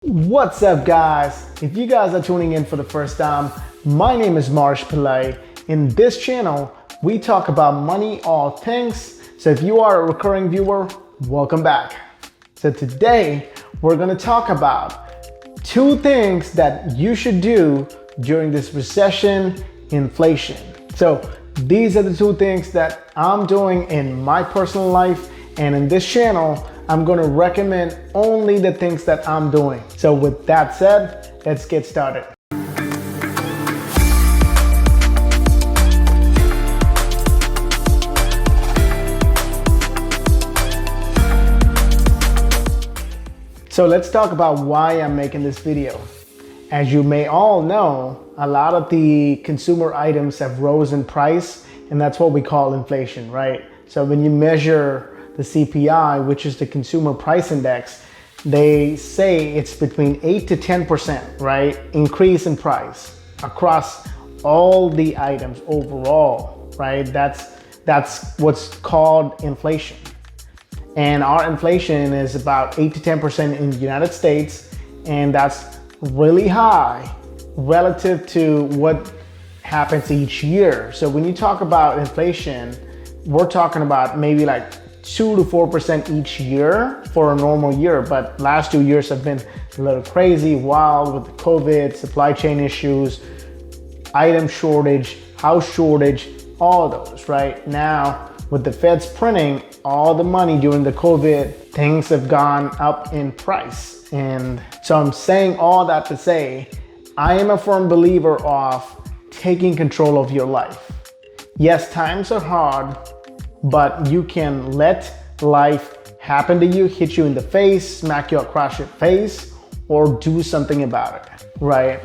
What's up, guys? If you guys are tuning in for the first time, my name is Marsh Pillai. In this channel, we talk about money, all things. So if you are a recurring viewer, welcome back. So today, we're gonna talk about 2 things that you should do during this recession, inflation. So these are the 2 things that I'm doing in my personal life, and in this channel, I'm gonna recommend only the things that I'm doing. So with that said, let's get started. So let's talk about why I'm making this video. As you may all know, a lot of the consumer items have rose in price, and that's what we call inflation, right? So when you measure the CPI, which is the Consumer Price Index, they say it's between 8 to 10%, right? Increase in price across all the items overall, right? That's what's called inflation. And our inflation is about 8 to 10% in the United States, and that's really high relative to what happens each year. So when you talk about inflation, we're talking about maybe like 2 to 4% each year for a normal year, but last 2 years have been a little crazy, wild with the COVID, supply chain issues, item shortage, house shortage, all those, right? Now, with the Feds printing all the money during the COVID, things have gone up in price. And so I'm saying all that to say, I am a firm believer of taking control of your life. Yes, times are hard, but you can let life happen to you, hit you in the face, smack you across your face, or do something about it, right?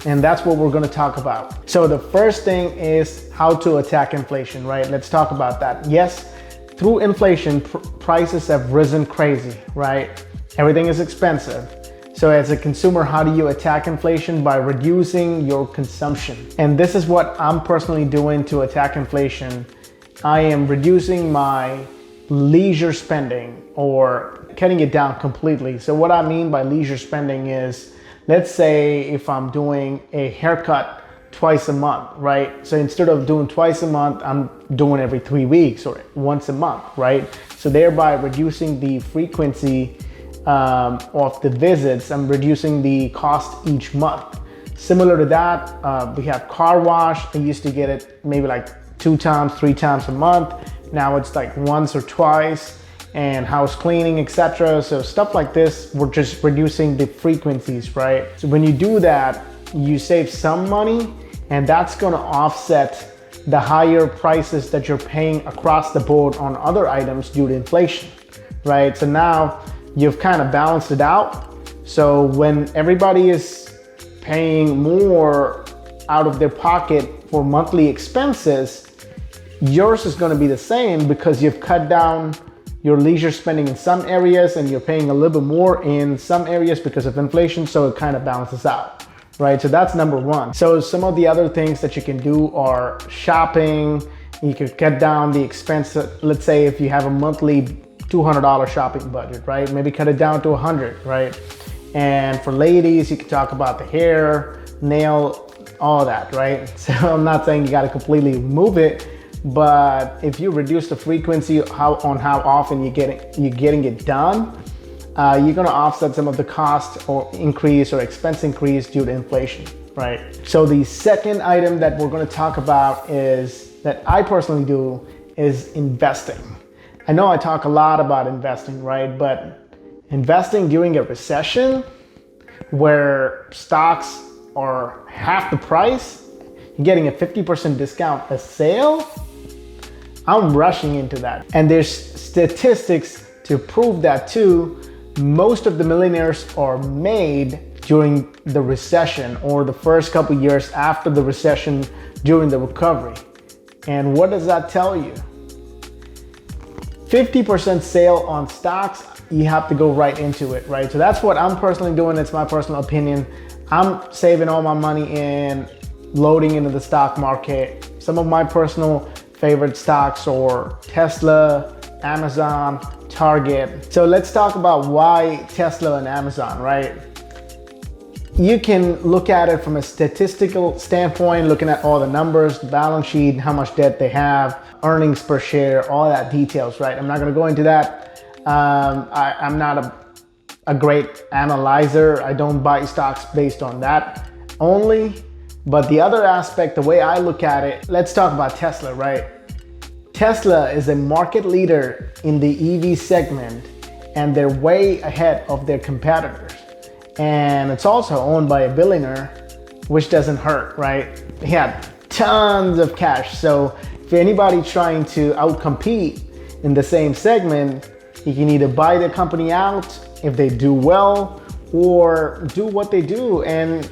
And that's what we're gonna talk about. So the first thing is how to attack inflation, right? Let's talk about that. Yes, through inflation, prices have risen crazy, right? Everything is expensive. So as a consumer, how do you attack inflation? By reducing your consumption. And this is what I'm personally doing to attack inflation. I am reducing my leisure spending or cutting it down completely. So what I mean by leisure spending is, let's say if I'm doing a haircut twice a month, right? So instead of doing twice a month, I'm doing every 3 weeks or once a month, right? So thereby reducing the frequency of the visits, I'm reducing the cost each month. Similar to that, we have car wash. I used to get it maybe like 2 times, 3 times a month. Now it's like once or twice, and house cleaning, etc. So stuff like this, we're just reducing the frequencies, right? So when you do that, you save some money, and that's gonna offset the higher prices that you're paying across the board on other items due to inflation, right? So now you've kind of balanced it out. So when everybody is paying more out of their pocket for monthly expenses, yours is going to be the same because you've cut down your leisure spending in some areas and you're paying a little bit more in some areas because of inflation, so it kind of balances out, right? So that's number 1. So some of the other things that you can do are shopping. You could cut down the expense. Let's say if you have a monthly $200 shopping budget, right? Maybe cut it down to $100, right? And for ladies, you can talk about the hair, nail, all that, right? So I'm not saying you got to completely remove it, but if you reduce the frequency on how often you're getting it done, you're gonna offset some of the cost or increase or expense increase due to inflation, right? So the second item that we're gonna talk about is, that I personally do, is investing. I know I talk a lot about investing, right? But investing during a recession where stocks are half the price, you're getting a 50% discount a sale, I'm rushing into that. And there's statistics to prove that too. Most of the millionaires are made during the recession or the first couple years after the recession during the recovery. And what does that tell you? 50% sale on stocks, you have to go right into it, right? So that's what I'm personally doing. It's my personal opinion. I'm saving all my money in loading into the stock market. Some of my personal favorite stocks are Tesla, Amazon, Target. So let's talk about why Tesla and Amazon, right? you can look at it from a statistical standpoint, looking at all the numbers, the balance sheet, how much debt they have, earnings per share, all that details, right? I'm not going to go into that. I'm not a great analyzer. I don't buy stocks based on that only. But the other aspect, the way I look at it, let's talk about Tesla, right? Tesla is a market leader in the EV segment, and they're way ahead of their competitors. And it's also owned by a billionaire, which doesn't hurt, right? He had tons of cash. So if anybody's trying to outcompete in the same segment, you can either buy the company out if they do well, or do what they do and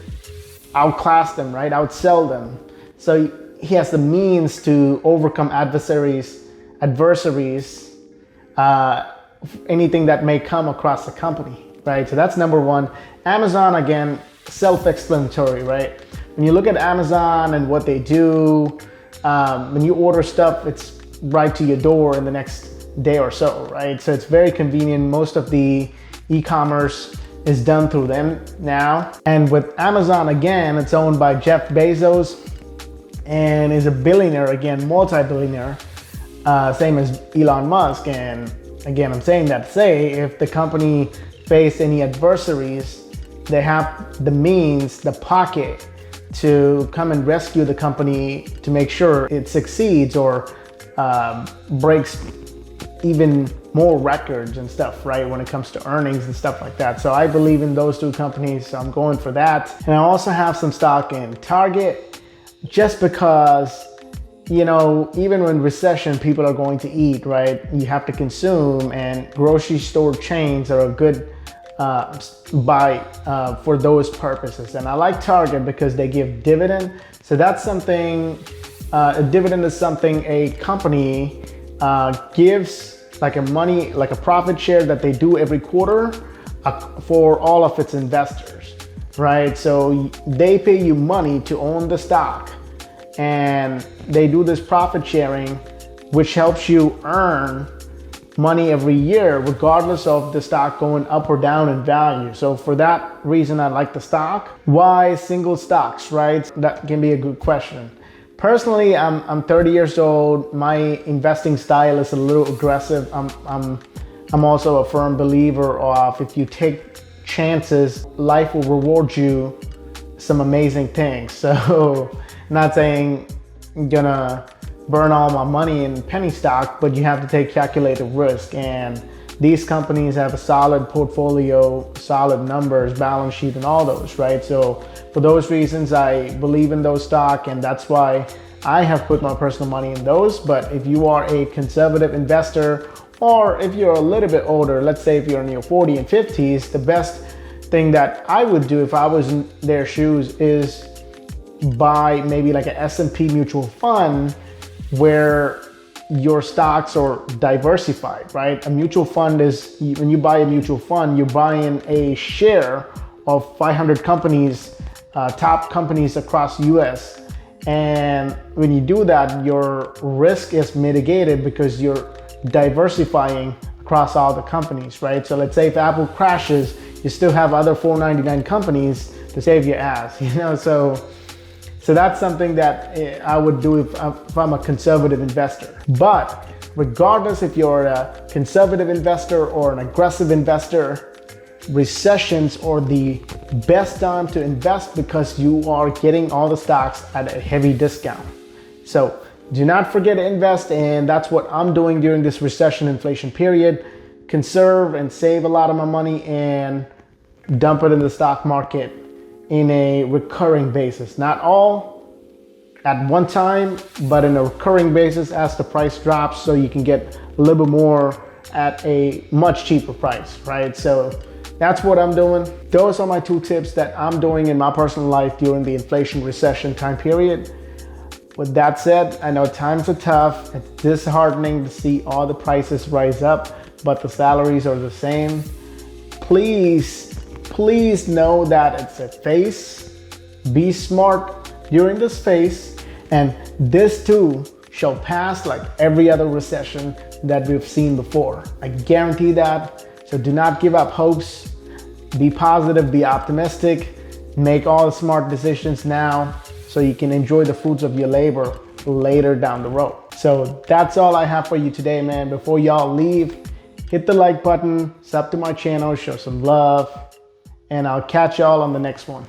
outclass them, right? Outsell them. So he has the means to overcome adversaries, anything that may come across the company, right? So that's number one. Amazon, again, self-explanatory, right? When you look at Amazon and what they do, when you order stuff, it's right to your door in the next day or so, right? So it's very convenient. Most of the e-commerce is done through them now. And with Amazon, again, it's owned by Jeff Bezos and is a billionaire, again, multi-billionaire, same as Elon Musk. And again, I'm saying that to say, if the company face any adversaries, they have the means, the pocket to come and rescue the company to make sure it succeeds or breaks even more records and stuff, right? When it comes to earnings and stuff like that. So I believe in those two companies, so I'm going for that. And I also have some stock in Target, just because, you know, even when recession, people are going to eat, right? You have to consume, and grocery store chains are a good buy for those purposes. And I like Target because they give dividend. So that's something, a dividend is something a company gives, like a profit share that they do every quarter for all of its investors, right? So they pay you money to own the stock, and they do this profit sharing, which helps you earn money every year, regardless of the stock going up or down in value. So for that reason, I like the stock. Why single stocks, right? That can be a good question. Personally, I'm 30 years old. My investing style is a little aggressive. I'm also a firm believer of, if you take chances, life will reward you some amazing things. So I'm not saying I'm gonna burn all my money in penny stock, but you have to take calculated risk. And these companies have a solid portfolio, solid numbers, balance sheet, and all those, right? So for those reasons, I believe in those stock, and that's why I have put my personal money in those. But if you are a conservative investor, or if you're a little bit older, let's say if you're in your 40s and 50s, the best thing that I would do if I was in their shoes is buy maybe like an S&P mutual fund where your stocks are diversified, right? A mutual fund is, when you buy a mutual fund, you're buying a share of 500 companies, top companies across US. And when you do that, your risk is mitigated because you're diversifying across all the companies, right? So let's say if Apple crashes, you still have other 499 companies to save your ass, you know? So that's something that I would do if I'm a conservative investor. But regardless if you're a conservative investor or an aggressive investor, recessions are the best time to invest because you are getting all the stocks at a heavy discount. So do not forget to invest, and that's what I'm doing during this recession inflation period. Conserve and save a lot of my money and dump it in the stock market in a recurring basis. Not all at one time, but in a recurring basis as the price drops, so you can get a little bit more at a much cheaper price, right? So that's what I'm doing. Those are my two tips that I'm doing in my personal life during the inflation recession time period. With that said, I know times are tough. It's disheartening to see all the prices rise up, but the salaries are the same. Please know that it's a phase. Be smart during this phase, and this too shall pass like every other recession that we've seen before. I guarantee that. So do not give up hopes. Be positive, be optimistic, Make all the smart decisions now so you can enjoy the fruits of your labor later down the road. So that's all I have for you today, man. Before y'all leave, hit the like button, sub to my channel, show some love, and I'll catch y'all on the next one.